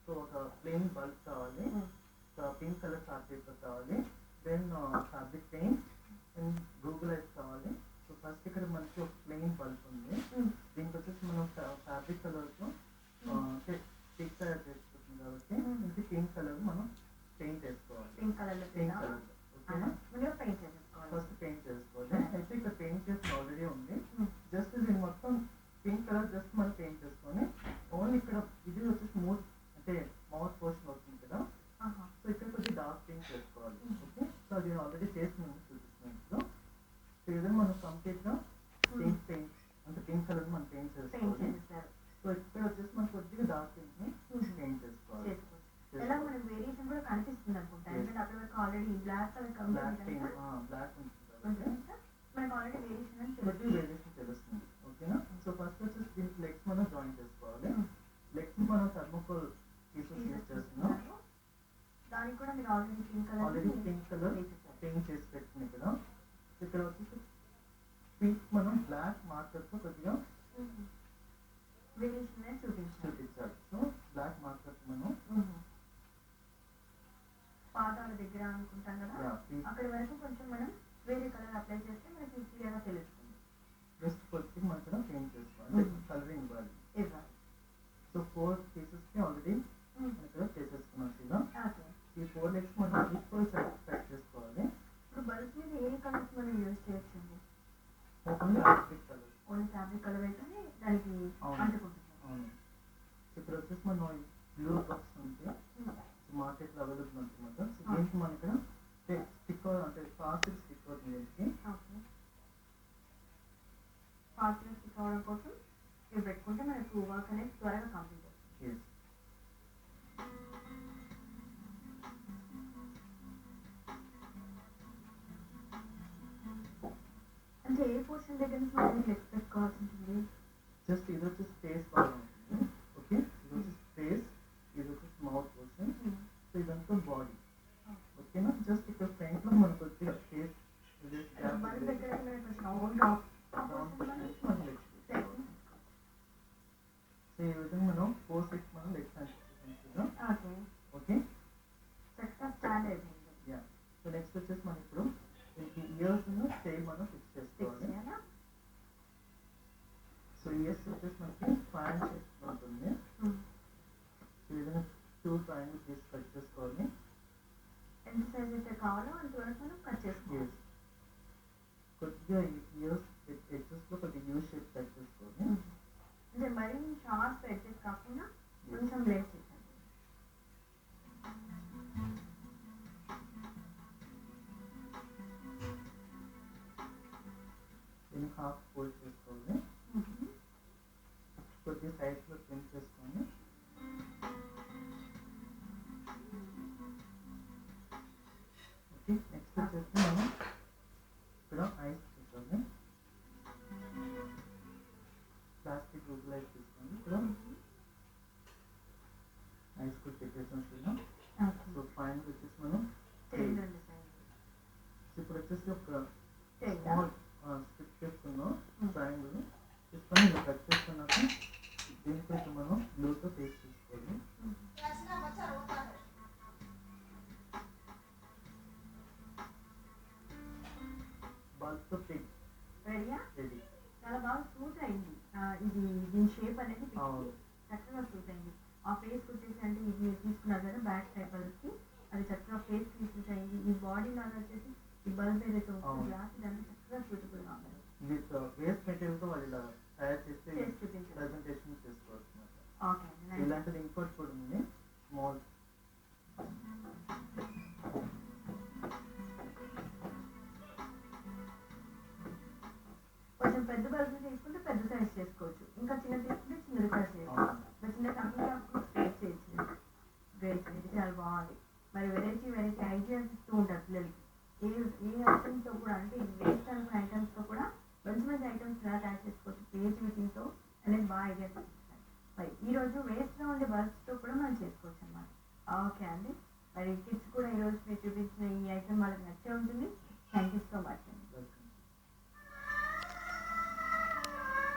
So ఒక plain bulb కావాలి, pink colour chart paper కావాలి, then fabric paint and Google eyes కావాలి. So first ఇక్కడ మనకి ఒక ప్లెయిన్ బల్బ్ ఉంది, దీనికి వచ్చేసి మనం ఫ్యాబ్రిక్ కలర్తో స్టిక్ తయారు చేసుకుంటుంది కాబట్టి ఇది పింక్ కలర్ మనం పెయింట్ వేసుకోవాలి. పింక్ కలర్ ఓకేనా, ఫస్ట్ పెయింట్ చేసుకోవాలి. అయితే ఇక్కడ పెయింట్ చేసిన ఆల్రెడీ ఉంది, జస్ట్ దీన్ని మొత్తం పింక్ కలర్ జస్ట్ మనం పెయింట్ చేసుకొని ఓన్లీ ఇక్కడ ఇది వచ్చేసి అంటే మౌత్ పోర్షన్ వస్తుంది కదా, సో ఇక్కడ కొద్దిగా డార్క్ పింక్ చేసుకోవాలి. ఓకే, సో అది ఆల్రెడీ చేసి ముందు చూపిస్తున్నాం ఇప్పుడు. సో ఇదే మనం కంప్లీట్గా పెయింట్ అంటే పింక్ కలర్ మనం పెయింట్ చేసుకోవాలి. సో ఇక్కడ వచ్చేసి మనం కొద్దిగా డార్క్ పింక్ని పెయింట్ చేసుకోవాలి. ఎలా మనకి వేరియేషన్ కూడా కనిపిస్తుంది అనుకుంటా, ఎందుకంటే అప్పటి వరకు ఆల్రెడీ బ్లాక్ కలర్ బ్లాక్ మనకు ఆల్రెడీ వేరియేషన్ తెలుస్తుంది. ఓకేనా, సో ఫస్ట్ వచ్చేసి దీనికి లెగ్స్ మనం జాయిన్ చేసుకోవాలి. లెగ్స్ మనం థర్మోకోల్ పీసెస్ యూజ్ చేస్తున్నాం. దానికి కూడా మీరు ఆల్రెడీ పింక్ కలర్ పెయింట్ చేసి పెట్టింది ఇక్కడ. ఇక్కడ వచ్చేసి పింక్ మనం బ్లాక్ మార్కర్తో కొద్దిగా వేరియేషన్ చూపించాలి. సో బ్లాక్ మార్కర్ మనం పాదాల దగ్గర అనుకుంటాం కదా, అక్కడి వరకు కొంచెం మనం వేరే కలర్ అప్లై చేస్తే మనకి క్లియర్గా తెలుస్తుంది. జస్ట్ కొద్దిగా మనం ఇక్కడ పెయింట్ చేసుకోవాలి, కలరింగ్ ఇవ్వాలి. సో 4 పీసెస్కి ఆల్రెడీ ఇక్కడ చేసేసుకున్నాం ఇలా. ఈ 4 లెగ్స్ మనం ఈక్వల్ సైజ్ కట్ చేసుకోవాలి. ఇప్పుడు బల్బ్ మీద ఏ కలర్స్ మనం యూజ్ చేయొచ్చండి? ఓన్లీ ఫ్యాబ్రిక్ కలర్ అయితే దానికి అంటుకుంటుంది. ఇక్కడ వచ్చేసి మనం బ్లూ బాక్స్ ఉంది, మార్కెట్లో అవైలబుల్ ఉంటుందన్నమాట. సో దీనికి మనం ఇక్కడ స్టిక్ అంటే ఫాస్ట్ స్టిక్ అవుతుంది. దీనికి ఫాస్ట్ స్టిక్ అవడం కోసం ఇవి పెట్టుకుంటే మనకు వర్క్ అనేది త్వరగా కంప్లీట్ అవుతుంది. అంటే ఏ పోర్షన్ దగ్గర నుంచి మనం లెగ్ పెట్టుకోవాల్సి ఉంటుంది? జస్ట్ ఇది వచ్చి స్పేస్ బాగా ఉంటుంది. ఓకే, ఇది వచ్చి స్పేస్, ఇది వచ్చి మౌత్ పోర్షన్, సో ఇదంతా బాడీ. ఓకేనా, జస్ట్ ఇక్కడ ఫ్రంట్ లో మనకు కొద్దిగా స్పేస్ సో ఈ విధంగా మనం 4 6 మనం లెగ్స్ చూపించుకుందాం. ఓకే, సో నెక్స్ట్ వచ్చేసి మనం ఇప్పుడు ఇయర్స్ టైల్ మనం ఫిక్స్ చేసుకోవాలి. సో ఇయర్స్ వచ్చేసి మనకి ట్రయాంగిల్ షేప్ ఉంటుంది. ఈ విధంగా 2 ట్రయాంగిల్ తీసి కట్ చేసుకోవాలి. ఎంత సైజ్ అయితే కావాలో అంతవరకు మనం కట్ చేసుకోవాలి. కొద్దిగా ఇయర్స్ ఎడ్జెస్ లో కొద్దిగా యూ షేప్ కట్ చేసుకోవాలి. అంటే మరీ షార్ప్ ఎడ్జెస్ కాకుండా కొంచెం బ్లేడ్ చేయండి. దీన్ని హాఫ్ ఫోల్డ్ చేసుకోవాలి. కొద్దిగా సైడ్స్ లో ట్రిమ్ చేసుకోండి. ఓకే, నెక్స్ట్ వచ్చేసి మనం ఇక్కడ ఐస్ తీసుకోండి. ప్లాస్టిక్ గూగుల్ ఐస్ తీసుకోండి. ఇక్కడ ఐస్ కూడా పెట్టేసాం. సో ఫైన్ వచ్చేసి మనం ఇప్పుడు వచ్చేసి ఒక స్మాల్ స్టిక్ చేసుకున్నాం ట్రయాంగిల్ తీసుకొని ఇలా కట్ చేసుకున్నాక దీనికి కొంచెం మనం బ్లూతో పేస్ట్ చేసుకోవాలి. బల్బ్తో పిక్ రెడీ. చాలా బాగా సూట్ అయింది. ఇది దీని షేప్ అనేది చక్కగా సూట్ అయింది. ఆ ఫేస్ వచ్చేసి అంటే ఇది తీసుకున్నారు కదా బ్యాక్ సైడ్ బల్బ్కి, అది చక్కగా ఫేస్ సూట్ అయింది. ఈ బాడీ లాగా వచ్చేసి ఈ బల్బ్ ఏదైతే వస్తుంది గ్లాస్ ఇదంతా చక్కగా సూటబుల్గా ఉంది. విత్ వేస్ట్ మెటీరియల్తో వాళ్ళు ఇలా తయారు చేస్తే ప్రెజెంటేషన్ చేసుకోవచ్చు. ఇలాంటిది ఇంకోటి కూడా ఉంది, స్మాల్ కొంచెం పెద్ద బల్బ్ తీసుకుంటే పెద్ద సైజ్ చేసుకోవచ్చు, ఇంకా చిన్న తీసుకుంటే చిన్నది సైజ్ చేసుకోవచ్చు. చిన్న కంపెనీ స్పేస్ చేయొచ్చు. గ్రేట్, ఇది చాలా బాగుంది. మరి వెరైటీ ఐడియాస్ ఇస్తూ ఉంటారు పిల్లలకి. ఏ ఐటమ్స్తో కూడా అంటే వేస్ట్ అనుకున్న ఐటమ్స్తో కూడా మంచి మంచి ఐటమ్స్ ఎలా తయారు చేసుకోవచ్చు క్రియేటివిటీతో అనేది బాగా ఐడియాస్ ఇస్తాయి. మరి ఈరోజు వేస్ట్గా ఉండే బల్బ్స్తో కూడా మనం చేసుకోవచ్చు అన్నమాట. ఓకే అండి, మరి కిడ్స్ కూడా ఈరోజు మీరు చూపించిన ఈ ఐటమ్ వాళ్ళకి నచ్చే ఉంటుంది. థ్యాంక్ యూ సో మచ్ అండి.